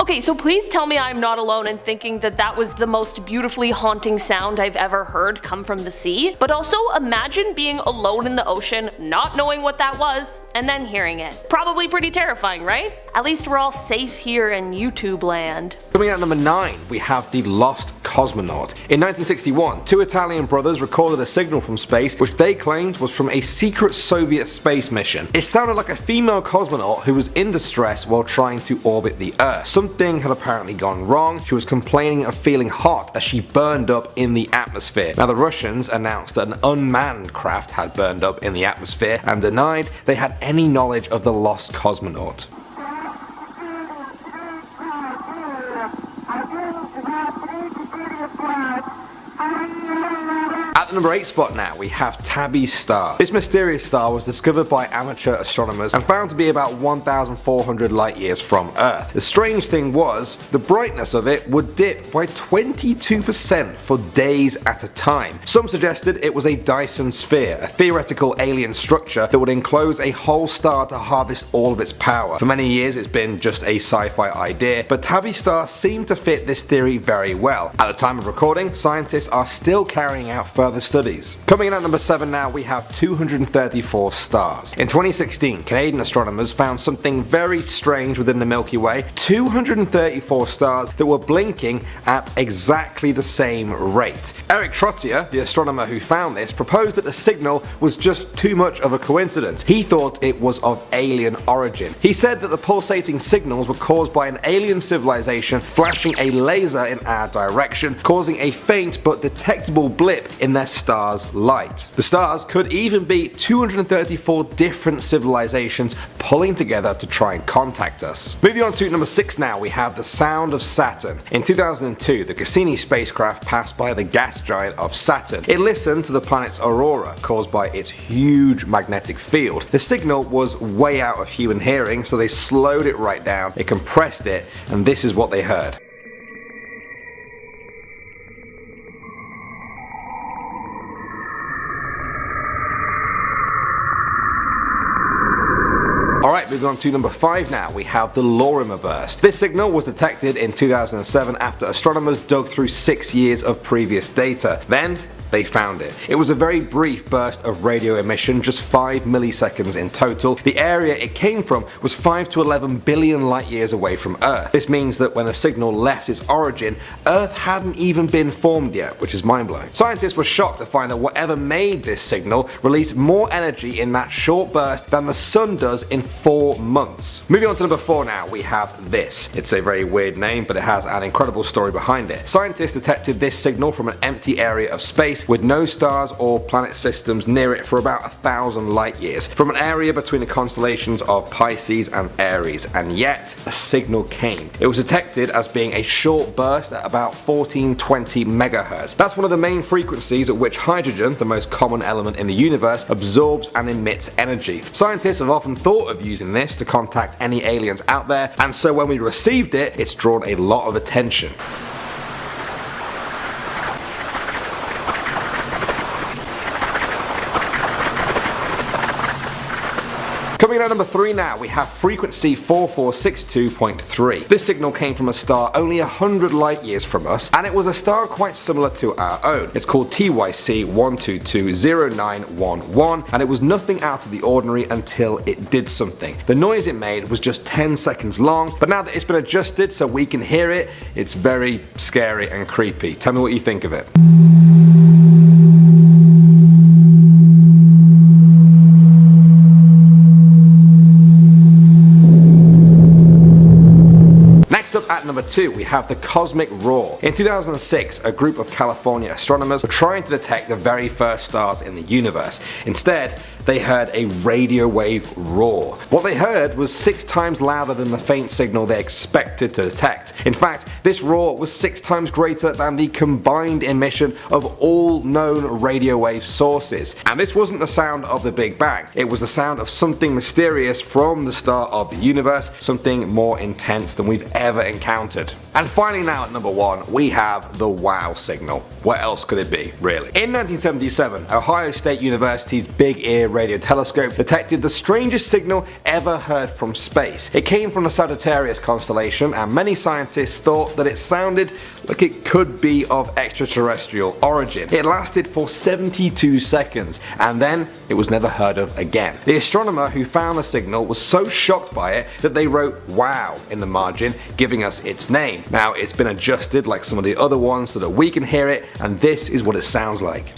Okay, so please tell me I'm not alone in thinking that that was the most beautifully haunting sound I've ever heard come from the sea. But also imagine being alone in the ocean, not knowing what that was, and then hearing it. Probably pretty terrifying, right? At least we're all safe here in YouTube land. Coming out at number 9, we have the Lost Cosmonaut. In 1961, 2 Italian brothers recorded a signal from space which they claimed was from a secret Soviet space mission. It sounded like a female cosmonaut who was in distress while trying to orbit the Earth. Something had apparently gone wrong. She was complaining of feeling hot as she burned up in the atmosphere. Now the Russians announced that an unmanned craft had burned up in the atmosphere and denied they had any knowledge of the lost cosmonaut. At number 8 spot now, we have Tabby's star. This mysterious star was discovered by amateur astronomers and found to be about 1,400 light years from Earth. The strange thing was, the brightness of it would dip by 22% for days at a time. Some suggested it was a Dyson sphere, a theoretical alien structure that would enclose a whole star to harvest all of its power. For many years it's been just a sci-fi idea, but Tabby's star seemed to fit this theory very well. At the time of recording, scientists are still carrying out further studies. Coming in at number 7 now, we have 234 stars. In 2016, Canadian astronomers found something very strange within the Milky Way. 234 stars that were blinking at exactly the same rate. Eric Trottier, the astronomer who found this, proposed that the signal was just too much of a coincidence. He thought it was of alien origin. He said that the pulsating signals were caused by an alien civilization flashing a laser in our direction, causing a faint but detectable blip in their star's light. The stars could even be 234 different civilizations pulling together to try and contact us. Moving on to number 6 now, we have the sound of Saturn. In 2002, the Cassini spacecraft passed by the gas giant of Saturn. It listened to the planet's aurora, caused by its huge magnetic field. The signal was way out of human hearing, so they slowed it right down, they compressed it, and this is what they heard. Alright, moving on to number 5 now, we have the Lorimer Burst. This signal was detected in 2007 after astronomers dug through 6 years of previous data. Then they found it. It was a very brief burst of radio emission, just 5 milliseconds in total. The area it came from was 5 to 11 billion light years away from Earth. This means that when the signal left its origin, Earth hadn't even been formed yet, which is mind-blowing. Scientists were shocked to find that whatever made this signal released more energy in that short burst than the sun does in 4 months. Moving on to number 4 now, we have this. It's a very weird name, but it has an incredible story behind it. Scientists detected this signal from an empty area of space with no stars or planet systems near it for about 1,000 light years, from an area between the constellations of Pisces and Aries, and yet a signal came. It was detected as being a short burst at about 1420 megahertz. That's one of the main frequencies at which hydrogen, the most common element in the universe, absorbs and emits energy. Scientists have often thought of using this to contact any aliens out there, and so when we received it, it's drawn a lot of attention. Coming in at number 3 now, we have frequency 4462.3. This signal came from a star only 100 light years from us, and it was a star quite similar to our own. It's called TYC 1220911, and it was nothing out of the ordinary until it did something. The noise it made was just 10 seconds long, but now that it's been adjusted so we can hear it, it's very scary and creepy. Tell me what you think of it. At number 2, we have the cosmic roar. In 2006, a group of California astronomers were trying to detect the very first stars in the universe. Instead, they heard a radio wave roar. What they heard was 6 times louder than the faint signal they expected to detect. In fact, this roar was 6 times greater than the combined emission of all known radio wave sources. And this wasn't the sound of the Big Bang. It was the sound of something mysterious from the start of the universe, something more intense than we've ever encountered. And finally now at number 1, we have the wow signal. What else could it be, really? In 1977, Ohio State University's Big Ear radio telescope detected the strangest signal ever heard from space. It came from the Sagittarius constellation, and many scientists thought that it sounded like it could be of extraterrestrial origin. It lasted for 72 seconds, and then it was never heard of again. The astronomer who found the signal was so shocked by it that they wrote "wow" in the margin, giving us its name. Now it's been adjusted like some of the other ones so that we can hear it, and this is what it sounds like.